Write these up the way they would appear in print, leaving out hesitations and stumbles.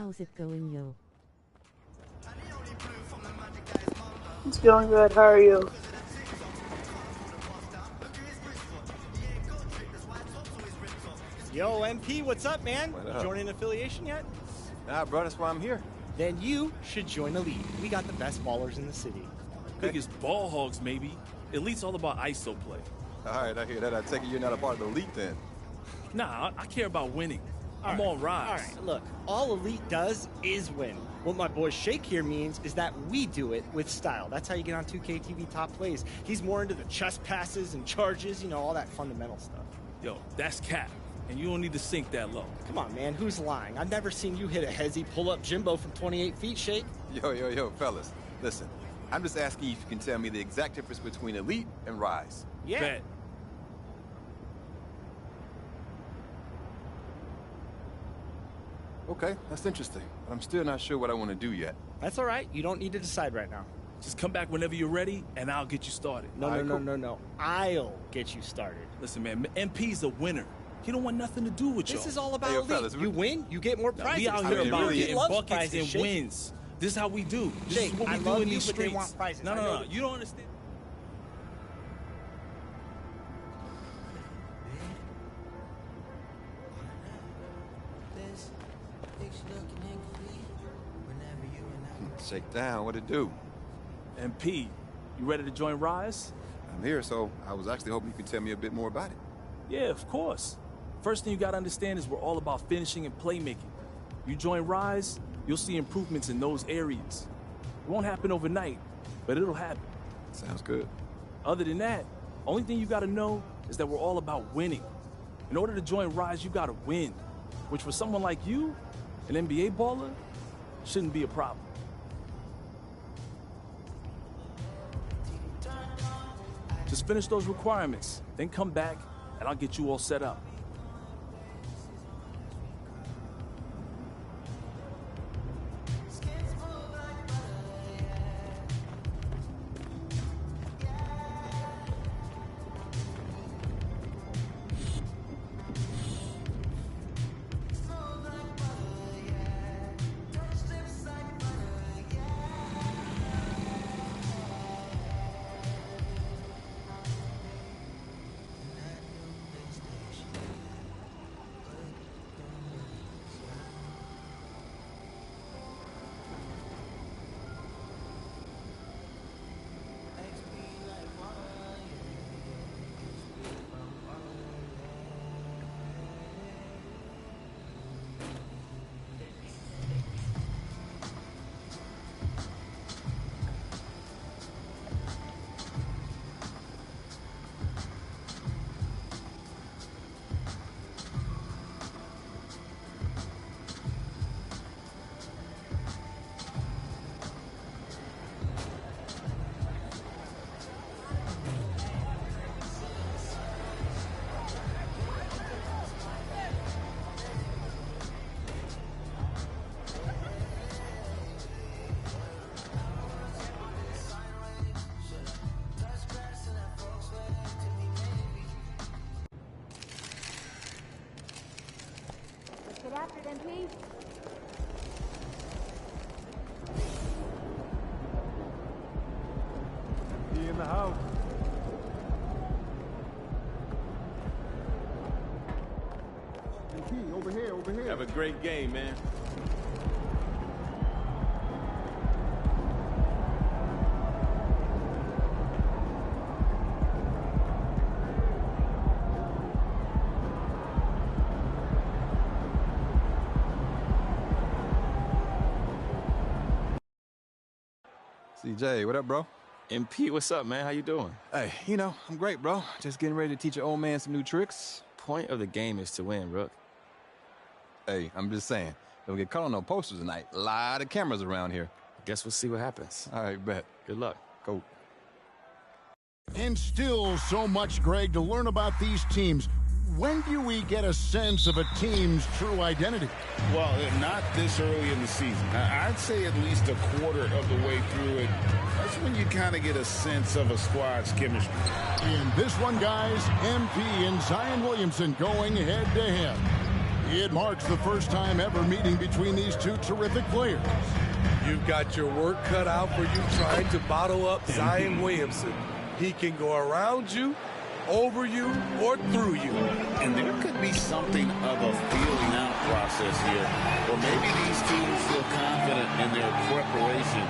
How's it going, yo? It's going good. How are you? Yo, MP, what's up, man? What up? Joining an affiliation yet? Nah, bro, that's why I'm here. Then you should join Elite. We got the best ballers in the city. Biggest ball hogs, maybe. Elite's all about ISO play. All right, I hear that. I take it you're not a part of the elite then. Nah, I care about winning. I'm All on Rise. All right, look, all Elite does is win. What my boy Shake here means is that we do it with style. That's how you get on 2K TV top plays. He's more into the chest passes and charges, you know, all that fundamental stuff. Yo, that's cap. And you don't need to sink that low. Come on, man, who's lying? I've never seen you hit a hezzy pull-up Jimbo from 28 feet, Shake. Yo, fellas. Listen, I'm just asking if you can tell me the exact difference between elite and Rise. Yeah. Bet. Okay, that's interesting. But I'm still not sure what I want to do yet. That's all right. You don't need to decide right now. Just come back whenever you're ready, and I'll get you started. No. I'll get you started. Listen, man, MP's a winner. He don't want nothing to do with y'all. This is all about Hey, yo, Elite. fellas, You win, you get more prizes. We out here mean, about really, getting loves buckets prizes, and Shake. wins. This is how we do. This Shake, is what I we do love in you, these but they streets. want prizes. I No, know. you don't understand. Shake down, what it do? MP, you ready to join Rise? I'm here, so I was actually hoping you could tell me a bit more about it. Yeah, of course. First thing you gotta understand is we're all about finishing and playmaking. You join Rise, you'll see improvements in those areas. It won't happen overnight, but it'll happen. Sounds good. Other than that, only thing you gotta know is that we're all about winning. In order to join Rise, you gotta win, which for someone like you, an NBA baller, shouldn't be a problem. Just finish those requirements, then come back, and I'll get you all set up. Get after them, please. He in the house. MP, over here. Have a great game, man. CJ, what up, bro? MP, what's up, man? How you doing? Hey, I'm great, bro. Just getting ready to teach your old man some new tricks. Point of the game is to win, Rook. Hey, I'm just saying, don't get caught on no posters tonight. A lot of cameras around here. Guess we'll see what happens. All right, bet. Good luck. Go. And still so much, Greg, to learn about these teams. When do we get a sense of a team's true identity? Well, not this early in the season. I'd say at least a quarter of the way through it. That's when you kind of get a sense of a squad's chemistry. In this one, guys, MP and Zion Williamson going head-to-head. It marks the first time ever meeting between these two terrific players. You've got your work cut out for you trying to bottle up Zion Williamson. He can go around you, over you, or through you. And there could be something of a feeling out process here. Or maybe these teams feel confident in their preparation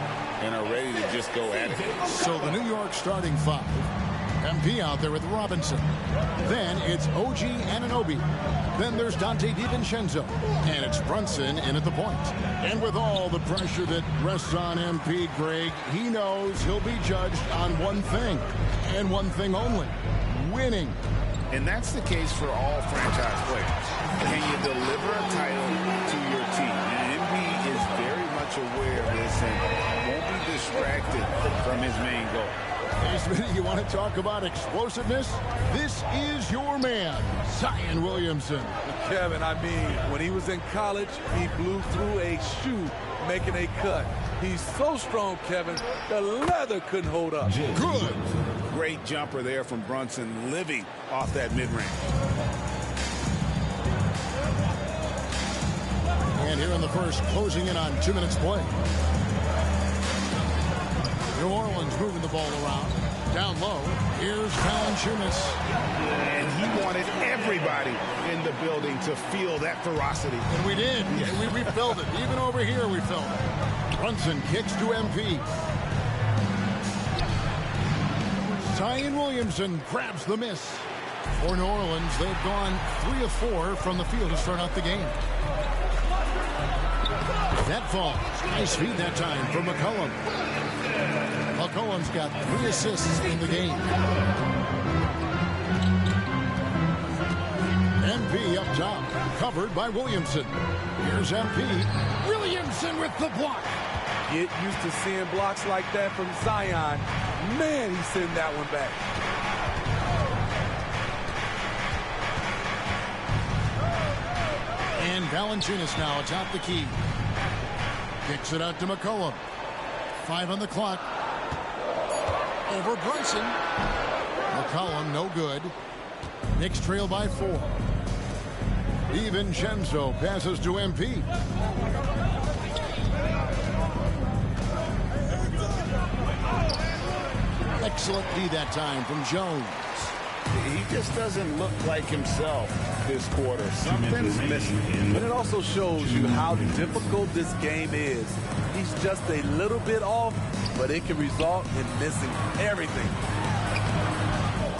and are ready to just go at it. So the New York starting five. MP out there with Robinson. Then it's OG Anunoby. Then there's Dante DiVincenzo. And it's Brunson in at the point. And with all the pressure that rests on MP, Greg, he knows he'll be judged on one thing. And one thing only. Winning. And that's the case for all franchise players. Can you deliver a title to your team? And MP is very much aware of this and won't be distracted from his main goal. Hey, Smitty, you want to talk about explosiveness? This is your man, Zion Williamson. Kevin, I mean, when he was in college, he blew through a shoe making a cut. He's so strong, Kevin, the leather couldn't hold up. Good. Great jumper there from Brunson, living off that mid-range. And here in the first, closing in on 2 minutes play. New Orleans moving the ball around. Down low, here's Valanciunas. And he wanted everybody in the building to feel that ferocity. And we did. Yeah. We felt it. Even over here, we felt it. Brunson kicks to MP. Zion Williamson grabs the miss. For New Orleans, they've gone 3 of 4 from the field to start out the game. That falls. Nice feed that time from McCollum. McCollum's got 3 assists in the game. MP up top, covered by Williamson. Here's MP. Williamson with the block. Get used to seeing blocks like that from Zion. Man, he's sending that one back. And Valanciunas now atop the key. Kicks it out to McCollum. 5 on the clock. Over Brunson. McCollum, no good. Knicks trail by 4. DiVincenzo passes to MP. Excellent D that time from Jones. He just doesn't look like himself this quarter. Something's missing. And it also shows you how difficult this game is. He's just a little bit off, but it can result in missing everything.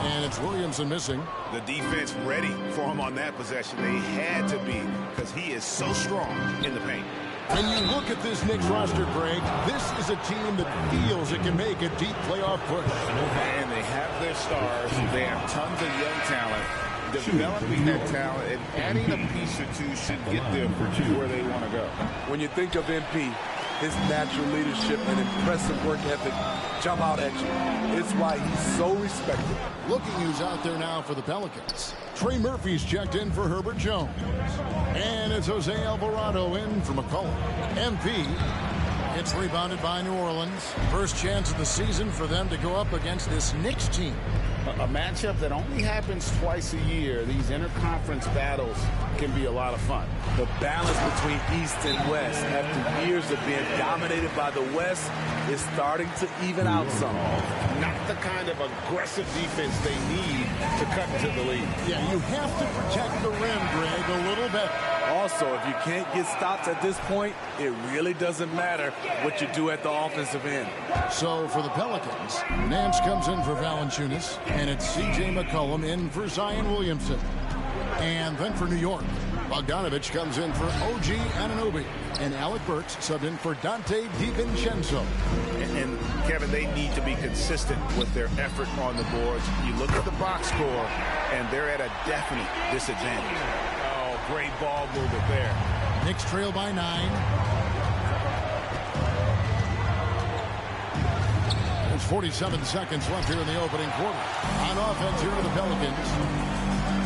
And it's Williamson missing. The defense ready for him on that possession. They had to be, because he is so strong in the paint. When you look at this Knicks roster, Greg, this is a team that feels it can make a deep playoff push. And they have their stars. They have tons of young talent. Developing that talent and adding a piece or two should get them where they want to go. When you think of MP, his natural leadership and impressive work ethic jump out at you. It's why he's so respected. Looking who's out there now for the Pelicans. Trey Murphy's checked in for Herbert Jones. And it's Jose Alvarado in for McCollum. MP gets rebounded by New Orleans. First chance of the season for them to go up against this Knicks team. A matchup that only happens twice a year. These interconference battles can be a lot of fun. The balance between East and West after years of being dominated by the West is starting to even out some. Not the kind of aggressive defense they need to cut into the lead. Yeah, you have to protect the rim, Greg, a little bit. Also, if you can't get stops at this point, it really doesn't matter what you do at the offensive end. So for the Pelicans, Nance comes in for Valanciunas, and it's C.J. McCollum in for Zion Williamson. And then for New York, Bogdanovich comes in for OG Anunoby, and Alec Burks subbed in for Dante DiVincenzo. And Kevin, they need to be consistent with their effort on the boards. You look at the box score, and they're at a definite disadvantage. Oh, great ball movement there. Knicks trail by 9. There's 47 seconds left here in the opening quarter. On offense here to the Pelicans.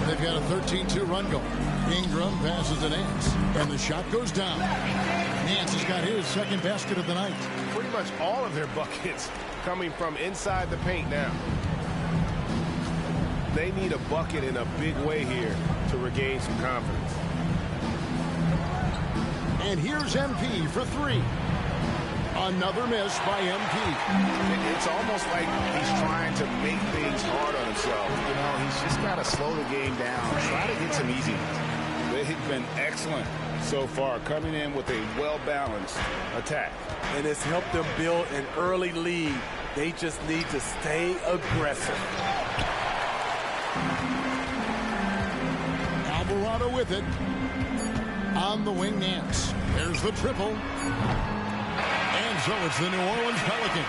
They've got a 13-2 run going. Ingram passes to Nance, and the shot goes down. Nance has got his second basket of the night. Pretty much all of their buckets coming from inside the paint now. They need a bucket in a big way here to regain some confidence. And here's MP for three. Another miss by MP. It's almost like he's trying to make things hard on himself. You know, he's just got to slow the game down. Try to hit some easy ones. They've been excellent so far, coming in with a well-balanced attack. And it's helped them build an early lead. They just need to stay aggressive. Alvarado with it. On the wing, Nance. There's the triple. And so it's the New Orleans Pelicans.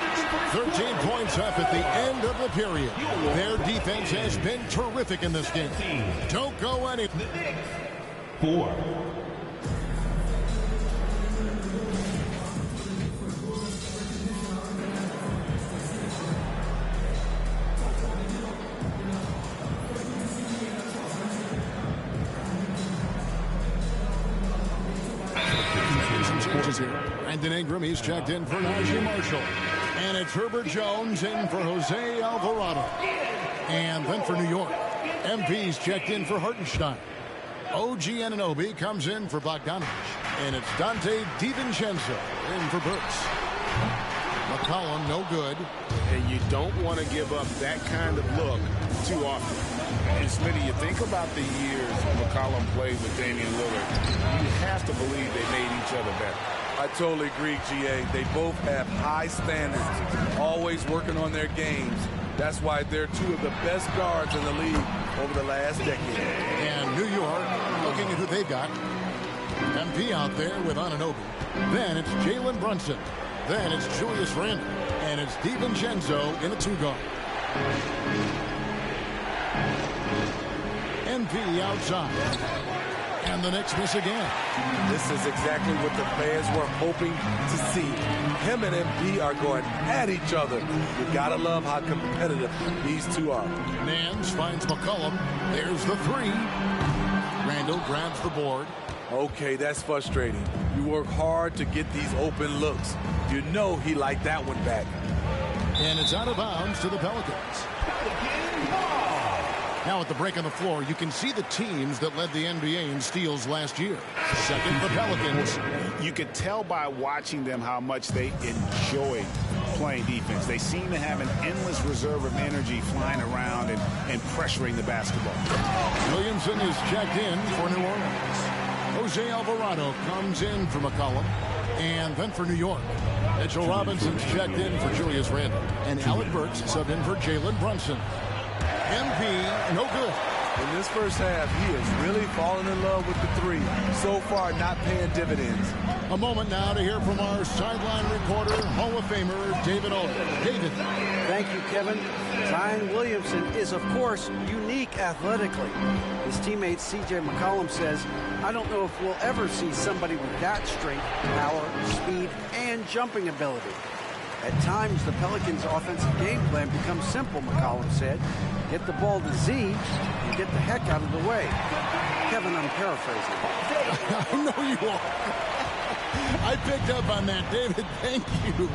13 points up at the end of the period. Their defense has been terrific in this game. Don't go any. 4. Here. Brandon Ingram, he's checked in for Najee Marshall. And it's Herbert Jones in for Jose Alvarado. And then for New York, MP's checked in for Hartenstein. OG Anunoby comes in for Bogdanovich. And it's Dante DiVincenzo in for Burks. McCollum, no good. And you don't want to give up that kind of look too often. And Smitty, you think about the years McCollum played with Damian Lillard, you have to believe they made each other better. I totally agree, GA. They both have high standards, always working on their games. That's why they're two of the best guards in the league over the last decade. And New York, looking at who they've got. MP out there with Anunoby. Then it's Jalen Brunson. Then it's Julius Randle. And it's DiVincenzo in a two-guard. MP outside. And the Knicks miss again. This is exactly what the fans were hoping to see. Him and MP are going at each other. You gotta love how competitive these two are. Nance finds McCollum. There's the three. Randle grabs the board. Okay, that's frustrating. You work hard to get these open looks. You know he liked that one back. And it's out of bounds to the Pelicans. Now at the break on the floor, you can see the teams that led the NBA in steals last year. Second, the Pelicans. You could tell by watching them how much they enjoy playing defense. They seem to have an endless reserve of energy flying around and pressuring the basketball. Williamson is checked in for New Orleans. Jose Alvarado comes in for McCollum. And then for New York, Mitchell Robinson's checked in for Julius Randle. And Alec Burks subbed in for Jalen Brunson. MP, no good. In this first half, he is really falling in love with the three. So far, not paying dividends. A moment now to hear from our sideline reporter, Hall of Famer David Alden. David. Thank you, Kevin. Zion Williamson is, of course, unique athletically. His teammate C.J. McCollum says, I don't know if we'll ever see somebody with that strength, power, speed, and jumping ability. At times, the Pelicans' offensive game plan becomes simple, McCollum said. Get the ball to Z and get the heck out of the way. Kevin, I'm paraphrasing. I know you are. I picked up on that, David. Thank you.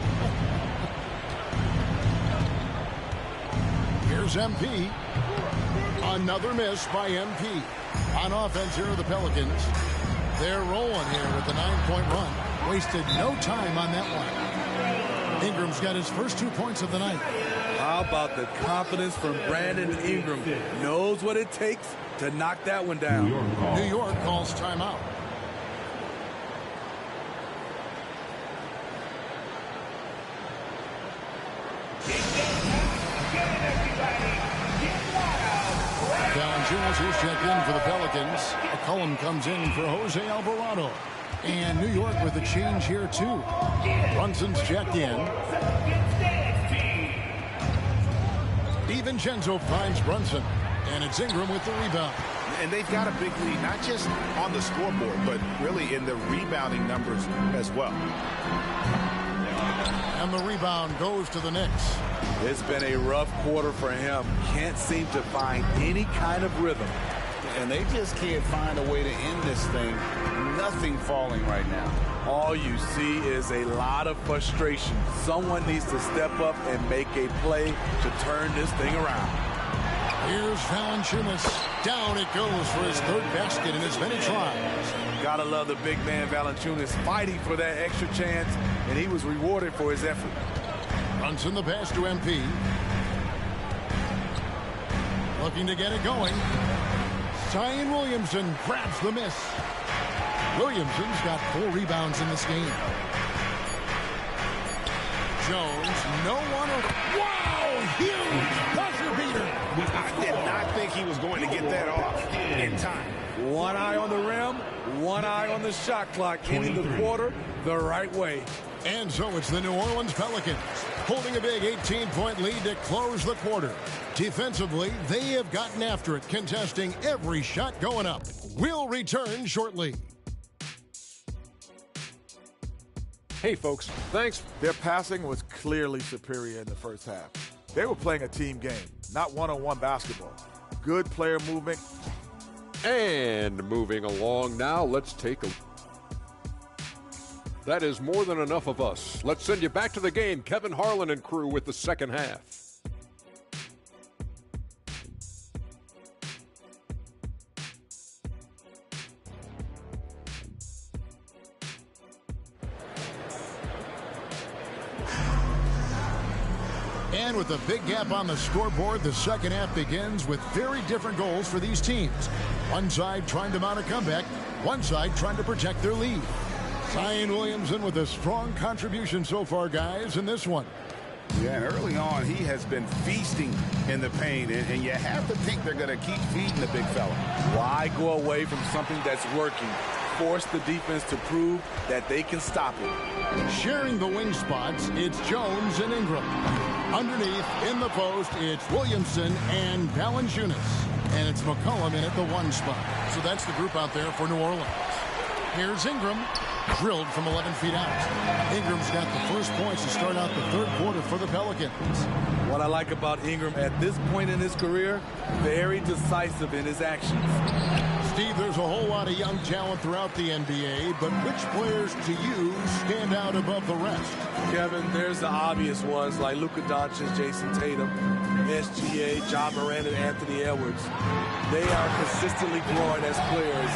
Here's MP. Another miss by MP. On offense here are the Pelicans. They're rolling here with the 9-point run. Wasted no time on that one. Ingram's got his first 2 points of the night. How about the confidence from Brandon Ingram? Knows what it takes to knock that one down. New York calls timeout. Valanciunas is checked in for the Pelicans. McCollum comes in for Jose Alvarado. And New York with a change here, too. Brunson's checked in. DiVincenzo finds Brunson. And it's Ingram with the rebound. And they've got a big lead, not just on the scoreboard, but really in the rebounding numbers as well. And the rebound goes to the Knicks. It's been a rough quarter for him. Can't seem to find any kind of rhythm. And they just can't find a way to end this thing. Nothing falling right now. All you see is a lot of frustration. Someone needs to step up and make a play to turn this thing around. Here's Valanciunas. Down it goes for his third basket in as many tries. Gotta love the big man Valanciunas fighting for that extra chance, and he was rewarded for his effort. Brunson the pass to MP. Looking to get it going. Zion Williamson grabs the miss. Williamson's got 4 rebounds in this game. Jones, no one. Wow, huge buzzer beater. I did not think he was going to get that off in time. One eye on the rim, one eye on the shot clock, ending the quarter the right way. And so it's the New Orleans Pelicans holding a big 18-point lead to close the quarter. Defensively, they have gotten after it, contesting every shot going up. We'll return shortly. Hey, folks. Thanks. Their passing was clearly superior in the first half. They were playing a team game, not one-on-one basketball. Good player movement. And moving along now, let's take a... That is more than enough of us. Let's send you back to the game. Kevin Harlan and crew with the second half. And with a big gap on the scoreboard, the second half begins with very different goals for these teams. One side trying to mount a comeback, one side trying to protect their lead. Zion Williamson with a strong contribution so far, guys, in this one. Yeah, and early on, he has been feasting in the paint, and you have to think they're going to keep feeding the big fella. Why go away from something that's working? Force the defense to prove that they can stop it. Sharing the wing spots, it's Jones and Ingram. Underneath, in the post, it's Williamson and Valanciunas. And it's McCollum in at the 1 spot. So that's the group out there for New Orleans. Here's Ingram, drilled from 11 feet out. Ingram's got the first points to start out the third quarter for the Pelicans. What I like about Ingram at this point in his career, very decisive in his actions. Steve, there's a whole lot of young talent throughout the NBA, but which players to you stand out above the rest? Kevin, there's the obvious ones like Luka Doncic, Jason Tatum, SGA, John Moran, and Anthony Edwards. They are consistently growing as players.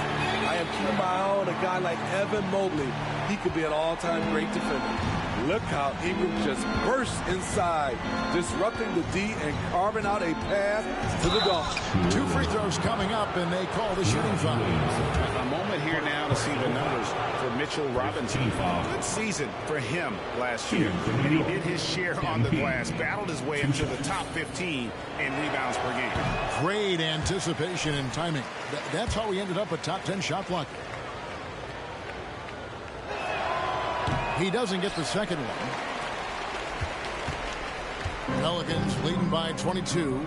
I am keeping my eye on a guy like Evan Mobley. He could be an all-time great defender. Look how Ingram just bursts inside, disrupting the D and carving out a path to the dunk. 2 free throws coming up, and they call the shooting foul. A moment here now to see the numbers for Mitchell Robinson. Good season for him last year, and he did his share on the glass, battled his way into the top 15 in rebounds per game. Great anticipation and timing. That's how he ended up a top 10 shot blocker. He doesn't get the second one. Pelicans leading by 22.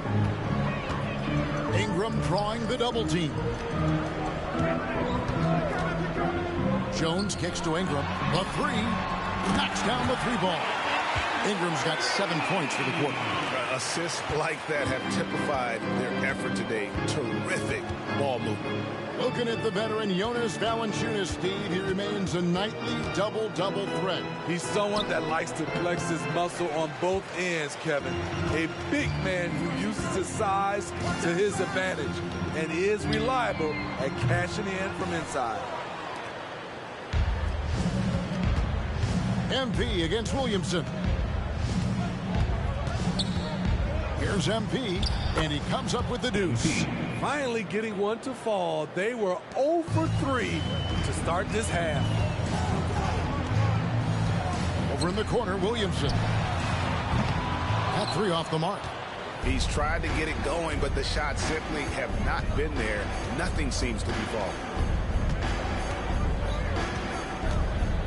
Ingram drawing the double team. Jones kicks to Ingram. The 3. Knocks down the 3 ball. Ingram's got 7 points for the quarter. Assists like that have typified their effort today. Terrific ball movement. Looking at the veteran Jonas Valanciunas, Steve, he remains a nightly double-double threat. He's someone that likes to flex his muscle on both ends, Kevin. A big man who uses his size to his advantage and is reliable at cashing in from inside. MP against Williamson. Here's MP, and he comes up with the deuce. Finally getting one to fall. They were 0 for 3 to start this half. Over in the corner, Williamson. That 3 off the mark. He's tried to get it going, but the shots simply have not been there. Nothing seems to be falling.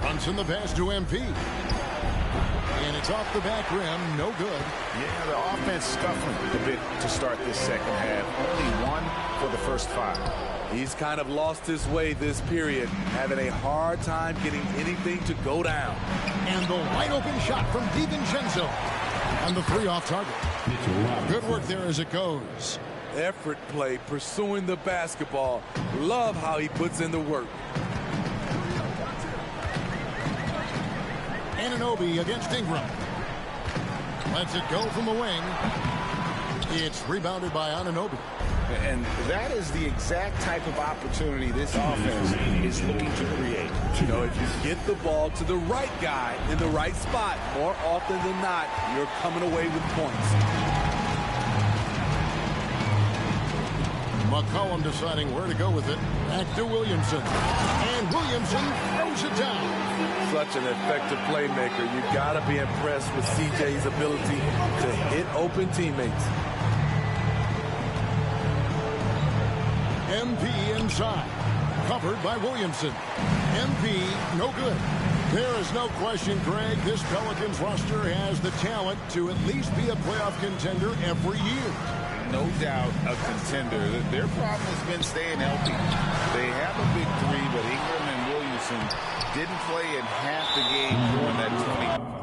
Brunson the pass to MP. And it's off the back rim, no good. Yeah, the offense scuffling a bit to start this second half. Only 1 for the first 5. He's kind of lost his way this period, having a hard time getting anything to go down. And the wide open shot from DiVincenzo. And the 3 off target. Good work there as it goes. Effort play, pursuing the basketball. Love how he puts in the work. Anunoby against Ingram. Lets it go from the wing. It's rebounded by Anunoby. And that is the exact type of opportunity this offense is looking to create. You know, if you get the ball to the right guy in the right spot, more often than not, you're coming away with points. McCollum deciding where to go with it. Back to Williamson. And Williamson throws it down. Such an effective playmaker. You got to be impressed with CJ's ability to hit open teammates. MP inside. Covered by Williamson. MP, no good. There is no question, Greg, this Pelicans roster has the talent to at least be a playoff contender every year. No doubt a contender. Their problem has been staying healthy. They have a big three, but Ingram and Williamson didn't play in half the game during that 20.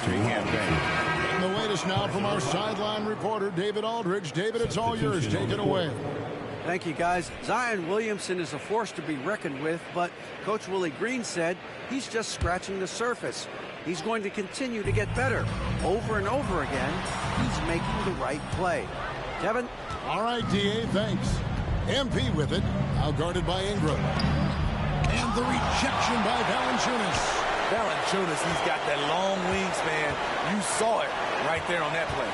And the latest now from our sideline reporter, David Aldridge. David, it's all yours. Take it away. Thank you, guys. Zion Williamson is a force to be reckoned with, but Coach Willie Green said he's just scratching the surface. He's going to continue to get better. Over and over again, he's making the right play. Kevin? All right, D.A., thanks. MP with it, now guarded by Ingram. And the rejection by Valanciunas. Valanciunas, he's got that long wingspan. You saw it right there on that play.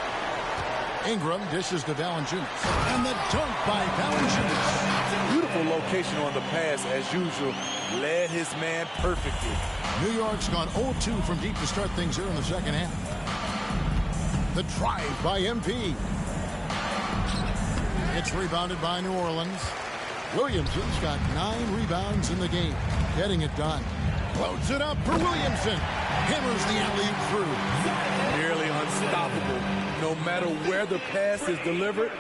Ingram dishes to Valanciunas. And the dunk by Valanciunas. Beautiful location on the pass, as usual. Led his man perfectly. New York's gone 0-2 from deep to start things here in the second half. The drive by MP. It's rebounded by New Orleans. Williamson's got 9 rebounds in the game. Getting it done. Loads it up for Williamson. Hammers the alley-oop through. Nearly unstoppable. No matter where the pass is delivered,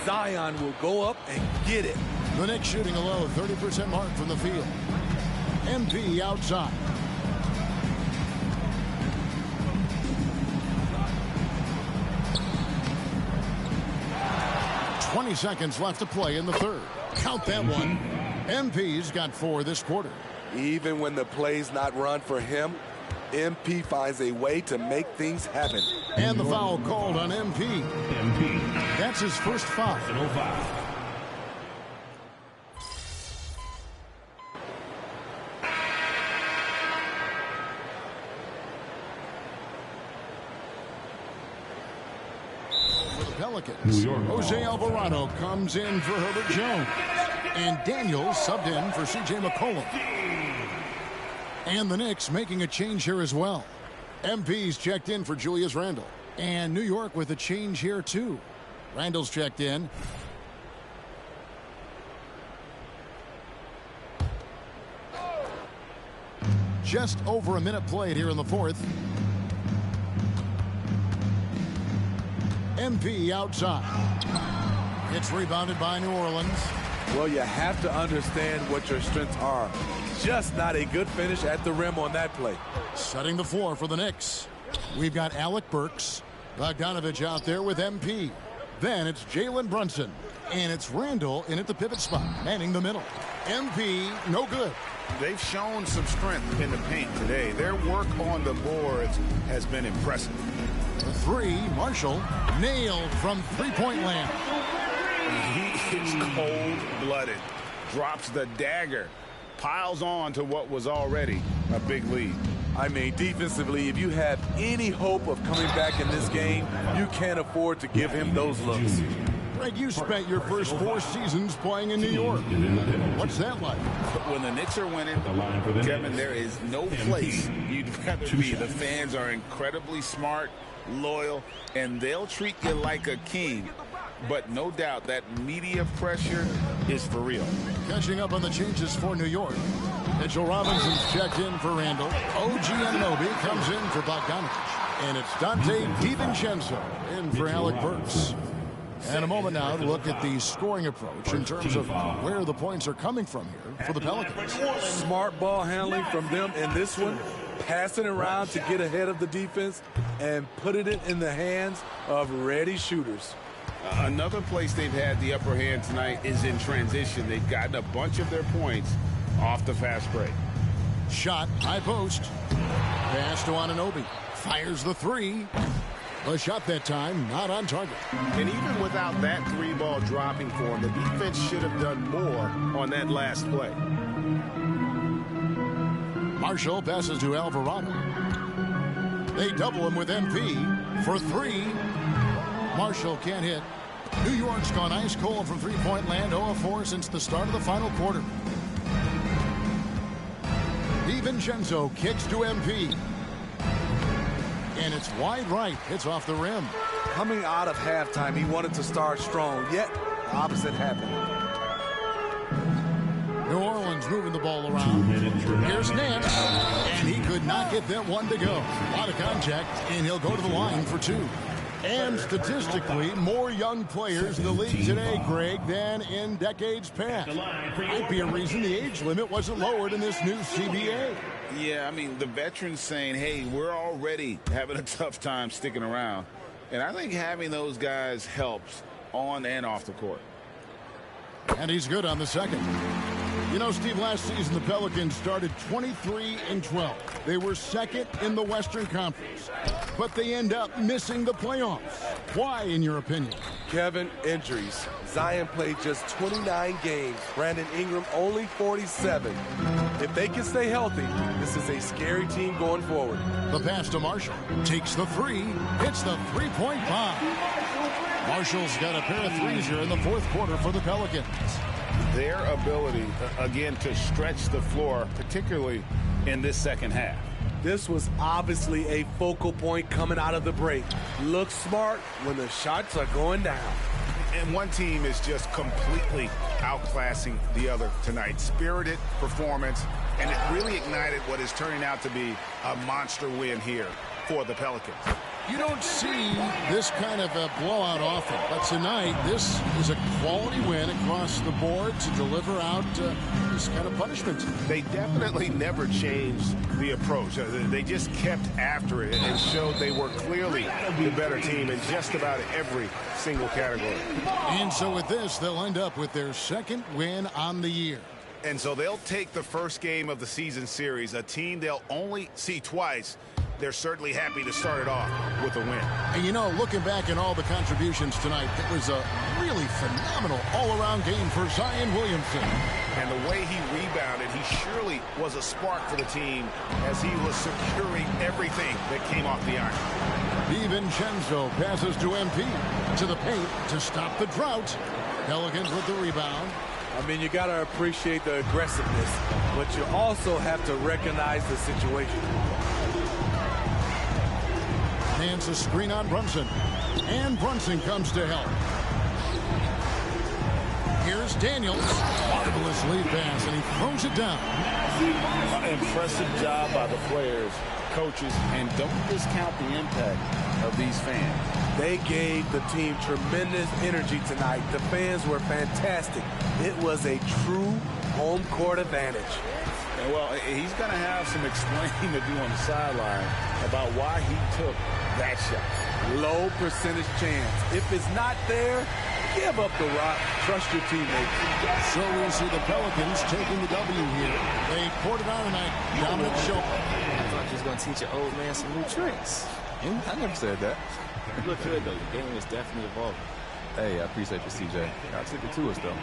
Zion will go up and get it. The Knicks shooting a low 30% mark from the field. MP outside. .20 seconds left to play in the third. Count that one. MP's got 4 this quarter. Even when the play's not run for him, MP finds a way to make things happen. And the foul called on MP. That's his first foul. For the Pelicans, Jose Alvarado comes in for Herbert Jones. And Daniels subbed in for C.J. McCollum. And the Knicks making a change here as well. MP's checked in for Julius Randle. And New York with a change here too. Randle's checked in. Just over a minute played here in the fourth. MP outside. It's rebounded by New Orleans. Well, you have to understand what your strengths are. Just not a good finish at the rim on that play. Setting the floor for the Knicks. We've got Alec Burks. Bogdanovich out there with MP. Then it's Jalen Brunson. And it's Randle in at the pivot spot, manning the middle. MP, no good. They've shown some strength in the paint today. Their work on the boards has been impressive. The three, Marshall, nailed from three-point land. He is cold-blooded, drops the dagger, piles on to what was already a big lead. I mean, defensively, if you have any hope of coming back in this game, you can't afford to give him those looks. Greg, you spent your first 4 seasons playing in New York. What's that like? When the Knicks are winning, Kevin, there is no place you'd rather be. The fans are incredibly smart, loyal, and they'll treat you like a king. But no doubt that media pressure is for real. Catching up on the changes for New York. Mitchell Robinson's checked in for Randle. OG Anunoby comes in for Bogdanovich. And it's Dante DiVincenzo in for Alec Burks. And a moment now to look at the scoring approach in terms of where the points are coming from here for the Pelicans. Smart ball handling from them in this one. pass it around to get ahead of the defense and put it in the hands of ready shooters. Another place they've had the upper hand tonight is in transition. They've gotten a bunch of their points off the fast break. Shot, high post. Pass to Anunoby. Fires the three. A shot that time, not on target. And even without that three ball dropping for him, the defense should have done more on that last play. Marshall passes to Alvarado. They double him with MP for three. Marshall can't hit. New York's gone ice cold from three-point land, 0 of 4 since the start of the final quarter. DiVincenzo kicks to MP. And it's wide right. Hits off the rim. Coming out of halftime, he wanted to start strong, yet the opposite happened. New Orleans moving the ball around. Here's Nance. And he could not get that one to go. A lot of contact, and he'll go to the line for two. And statistically, more young players in the league today, Greg, than in decades past. Might be a reason the age limit wasn't lowered in this new CBA. Yeah, I mean, the veterans saying, hey, we're already having a tough time sticking around. And I think having those guys helps on and off the court. And he's good on the second. You know, Steve, last season the Pelicans started 23-12. They were second in the Western Conference, but they end up missing the playoffs. Why, in your opinion? Kevin, injuries. Zion played just 29 games. Brandon Ingram only 47. If they can stay healthy, this is a scary team going forward. The pass to Marshall. Takes the three. Hits the three-point bomb. Marshall's got a pair of threes here in the fourth quarter for the Pelicans. Their ability, again, to stretch the floor, particularly in this second half. This was obviously a focal point coming out of the break. Look smart when the shots are going down. And one team is just completely outclassing the other tonight. Spirited performance, and it really ignited what is turning out to be a monster win here for the Pelicans. You don't see this kind of a blowout often, but tonight this is a quality win across the board to deliver out this kind of punishment. They definitely never changed the approach. They just kept after it and showed they were clearly the better team in just about every single category. And so with this, they'll end up with their second win on the year. And so they'll take the first game of the season series, a team they'll only see twice. They're certainly happy to start it off with a win. And you know, looking back at all the contributions tonight, it was a really phenomenal all-around game for Zion Williamson. And the way he rebounded, he surely was a spark for the team as he was securing everything that came off the iron. DiVincenzo passes to MP to the paint to stop the drought. Pelicans with the rebound. I mean, you got to appreciate the aggressiveness, but you also have to recognize the situation. Hands a screen on Brunson. And Brunson comes to help. Here's Daniels. Marvelous lead pass, and he throws it down. Impressive job by the players, coaches, and don't discount the impact of these fans. They gave the team tremendous energy tonight. The fans were fantastic. It was a true home court advantage. And well, he's going to have some explaining to do on the sideline about why he took that shot. Low percentage chance. If it's not there, give up the rock. Trust your teammates. So we'll see the Pelicans taking the W here. They poured it on tonight. Dominant show. I thought you was going to teach your old man some new tricks. I never said that. You look good, though. Your game is definitely evolving. Hey, I appreciate you, CJ. I took it to us, though.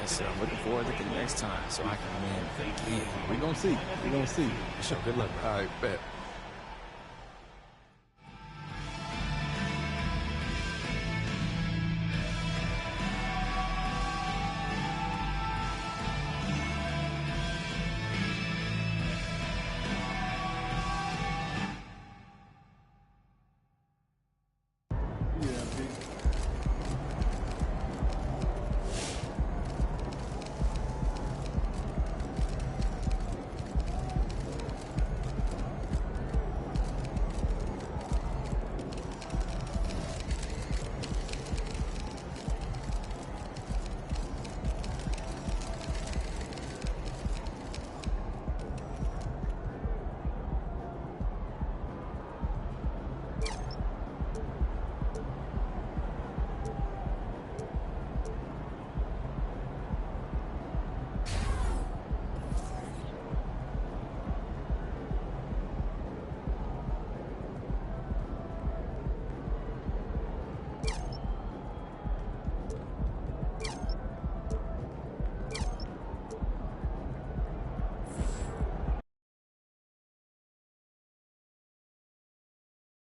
Yes, sir. I'm looking forward to the next time so I can win again. We're going to see. We're going to see. For sure. Good luck, bro. All right, bet.